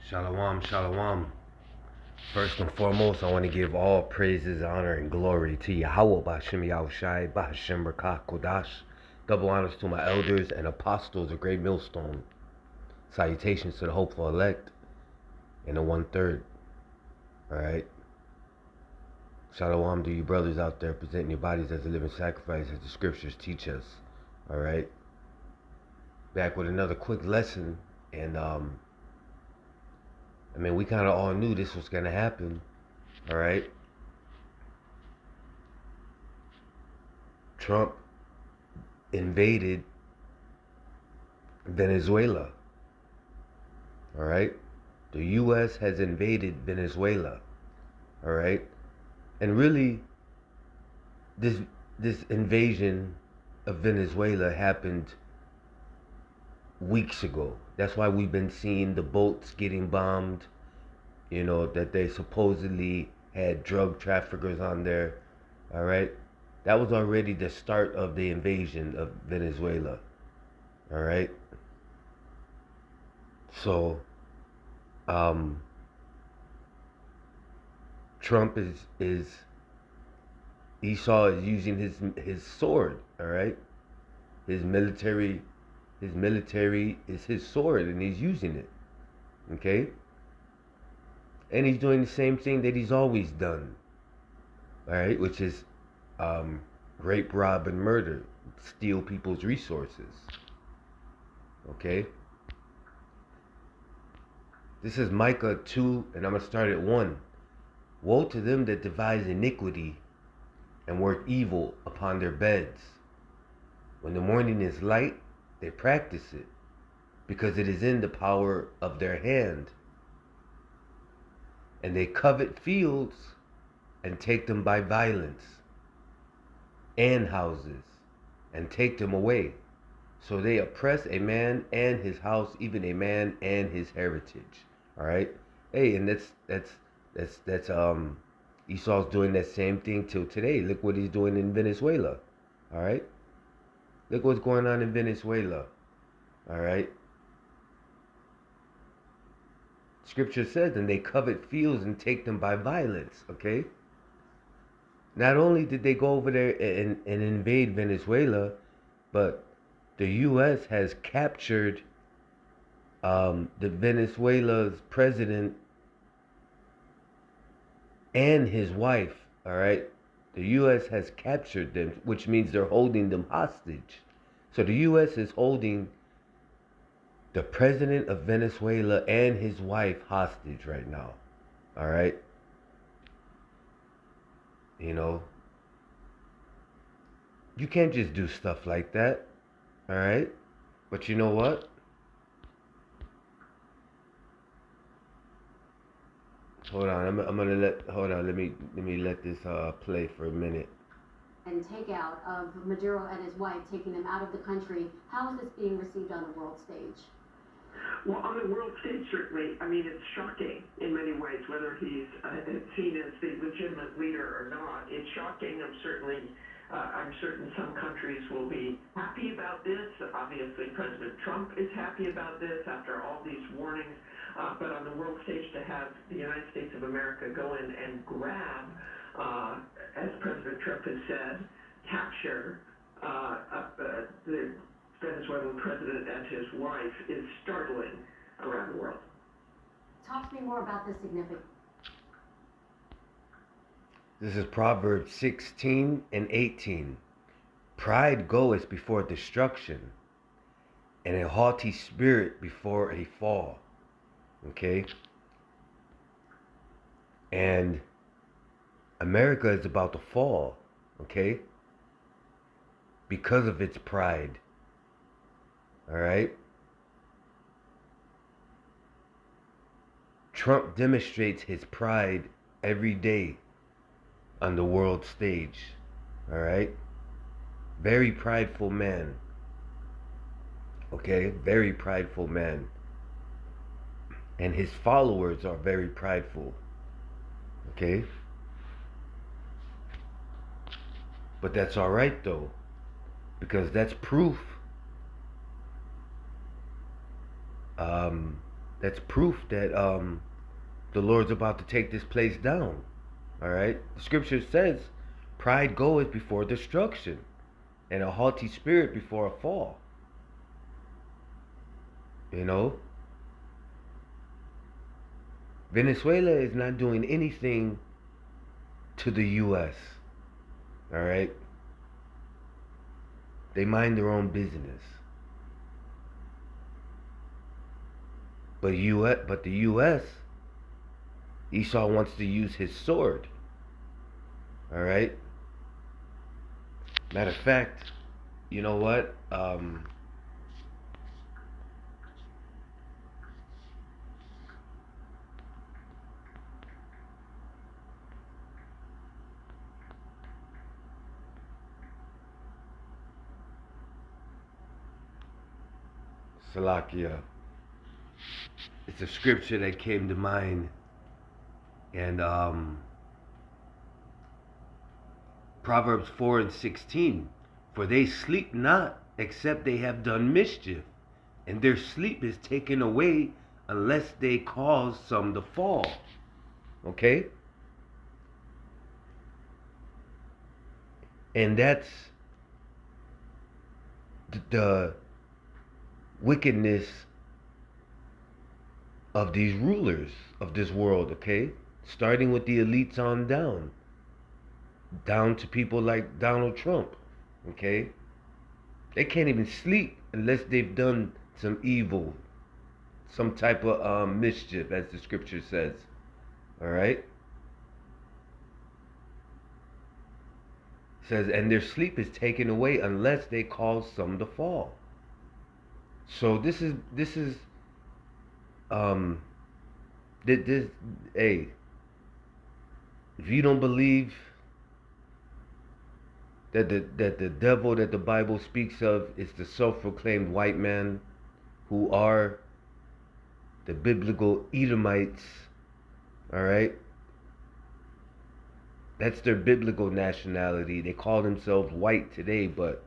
Shalom, shalom. First and foremost, I want to give all praises, honor, and glory to Yahweh B'Hashem Yahushai B'Hashem Rakah Kodash. Double honors to my elders and apostles of Great Millstone. Salutations to the hopeful elect and the 1/3. Alright? Shalom to you brothers out there presenting your bodies as a living sacrifice as the scriptures teach us. Alright? Back with another quick lesson. And we kind of all knew this was going to happen. Alright? Trump invaded Venezuela. Alright? The U.S. has invaded Venezuela. Alright? And really, this invasion of Venezuela happened weeks ago. That's why we've been seeing the boats getting bombed, that they supposedly had drug traffickers on there. Alright? That was already the start of the invasion of Venezuela. Alright? So, Trump is Esau is using his sword, alright? His military is his sword, and he's using it. Okay? And he's doing the same thing that he's always done. Alright, which is rape, rob, and murder. Steal people's resources. Okay? This is Micah 2, and I'm going to start at 1. Woe to them that devise iniquity and work evil upon their beds. When the morning is light, they practice it, because it is in the power of their hand. And they covet fields and take them by violence, and houses, and take them away. So they oppress a man and his house, even a man and his heritage. All right? Hey, and that's Esau's doing that same thing till today. Look what he's doing in Venezuela. All right? Look what's going on in Venezuela. All right? Scripture says, and they covet fields and take them by violence. Okay? Not only did they go over there and invade Venezuela, but the U.S. has captured the Venezuela's president and his wife. All right? The U.S. has captured them, which means they're holding them hostage. So the U.S. is holding the president of Venezuela and his wife hostage right now. All right? You can't just do stuff like that. All right? But you know what? Hold on, let me let this play for a minute. And takeout of Maduro and his wife, taking them out of the country. How is this being received on the world stage? Well, on the world stage, certainly. I mean, it's shocking in many ways, whether he's seen as the legitimate leader or not. It's shocking. I'm certain some countries will be happy about this. Obviously, President Trump is happy about this after all these warnings. But on the world stage, to have the United States of America go in and grab, as President Trump has said, capture the Venezuelan president and his wife is startling around the world. Talk to me more about the significance. This is Proverbs 16 and 18. Pride goeth before destruction, and a haughty spirit before a fall. Okay? And America is about to fall, okay? Because of its pride. All right? Trump demonstrates his pride every day on the world stage. All right? Very prideful man. Okay? Very prideful man. And his followers are very prideful. Okay? But that's all right, though. Because that's proof That's proof that the Lord's about to take this place down. All right? The scripture says, pride goeth before destruction, and a haughty spirit before a fall. You know? Venezuela is not doing anything to the U.S. All right? They mind their own business. But the U.S., Esau wants to use his sword. All right? Matter of fact, you know what? Salakia. It's a scripture that came to mind, and Proverbs 4:16. For they sleep not, except they have done mischief, and their sleep is taken away unless they cause some to fall. Okay? And that's the wickedness of these rulers of this world, okay? Starting with the elites on down to people like Donald Trump, okay? They can't even sleep unless they've done some evil, some type of mischief, as the scripture says, all right? It says, and their sleep is taken away unless they cause some to fall. So this is hey, if you don't believe that the devil that the Bible speaks of is the self-proclaimed white man, who are the biblical Edomites, all right? That's their biblical nationality. They call themselves white today, but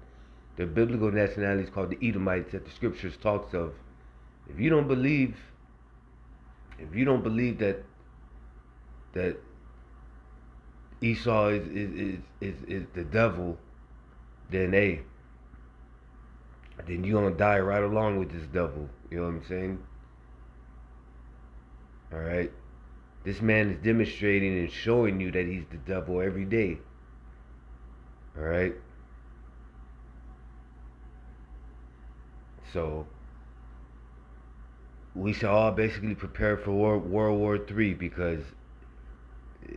their biblical nationality is called the Edomites that the scriptures talks of. If you don't believe that Esau is the devil, then then you're gonna die right along with this devil. You know what I'm saying? All right. This man is demonstrating and showing you that he's the devil every day. All right. So we should all basically prepare for World War III, because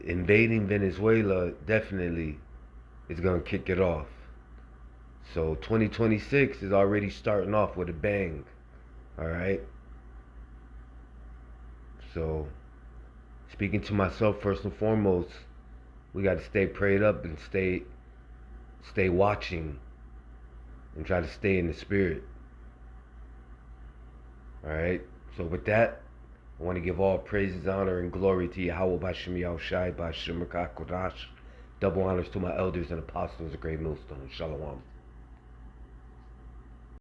invading Venezuela definitely is going to kick it off. So 2026 is already starting off with a bang. All right. So speaking to myself first and foremost, we got to stay prayed up and stay watching and try to stay in the spirit. All right. So with that, I want to give all praises, honor, and glory to Yahweh B'Shem Yahushai B'Shem Kodash. Double honors to my elders and apostles of Great Millstone. Shalom.